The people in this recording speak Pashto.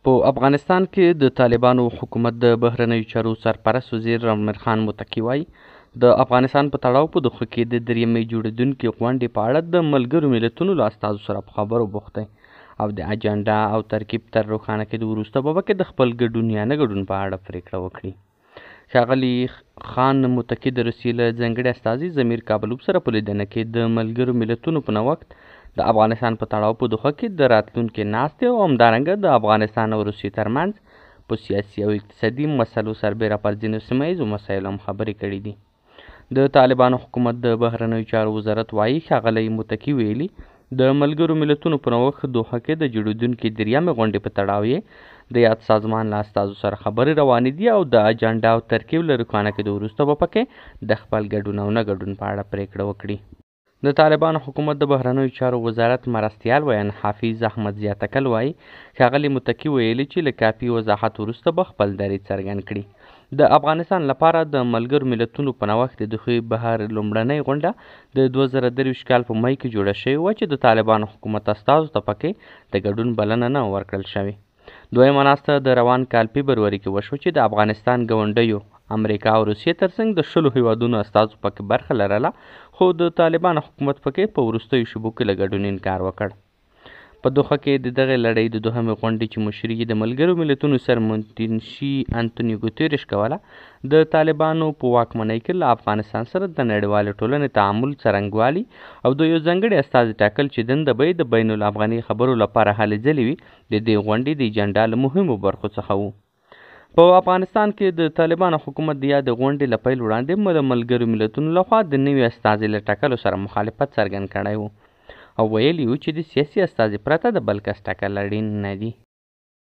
په افغانستان کې د طالبانو حکومت د بهرنیو چارو سرپرست وزیر امیر خان متقي وایي د افغانستان په تړاو په دغه کې د دریمې جوړېدونکې غونډې په اړه د ملګرو ملتونو له استازو سره په خبرو بوخت دی او د اجنډا او ترکیب تر روښانه کېدو وروسته به پکې د خپل ګډون یا نه ګډون په اړه پرېکړه وکړي. ښاغلي خان متقي د روسیې له ځانګړي استازي ضمیر کابلوف سره په لیدنه کې د ملګرو ملتونو په نوښت د افغانستان په تړاو په دوحه کې د راتلونکي ناستې او همدارنګه د افغانستان او روسیې ترمنځ په سیاسي او اقتصادي مسلو سربیره پر ځینو سیمه ییزو مسایلو هم خبرې کړي دي. د طالبانو حکومت د بهرنیو چارو وزارت وایي ښاغلی متقي ویلي د ملګرو ملتونو په نوښت دوحه کې د جوړېدونکې دریمې غونډې په تړاو یې د یاد سازمان له استازو سره خبرې روانې دي او د اجنډا او ترکیب له روښانه کېدو وروسته به پکې د خپل ګډون او نه ګډون په اړه پرېکړه وکړي. د طالبانو حکومت د بهرنیو چارو وزارت مرستیال ویان حافظ احمد زیاتکل وایي ښاغلي متقي ویلي چې له کافي وضاحت وروسته به خپل دریځ څرګند کړي. د افغانستان لپاره د ملګرو ملتونو په نوښت د دغې بهر لومړنۍ غونډه د 2023 کال په مۍ کې جوړه شوې وه چې د طالبانو حکومت استازو ته پکې د ګډون بلنه نه ورکړل شوې. دویمه ناسته د روان کال فبروري کې وشوه چې د افغانستان ګاونډیو امریکا او روسیې ترڅنګ د 10 هیوادونو استازو پکې برخه لرله خو د طالبانو حکومت پکې په وروستیو شېبو کې له ګډون انکار وکړ. په دوحه کې د دغې لړۍ د دوهمې غونډې چې مشري یې د ملګرو ملتونو سرمنشي انتونیو ګوتیرش کوله د طالبانو په واکمنۍ کې له افغانستان سره د نړیوالې ټولنې تعامل څرنګوالي او د یو ځانګړي استازي ټاکل چې دنده به یې د بین الافغاني خبرو لپاره هلې ځلې وي د دې غونډې د اجنډا له مهمو برخو څخه و. په افغانستان کې د طالبانو حکومت د یادې غونډې له پیل وړاندې د ملګرو ملتونو لخوا د نوي استازي له ټاکلو سره مخالفت څرګند کړی و او ویلي و چې د سیاسي استازي پرته د بل کس ټاکل اړین نه دي.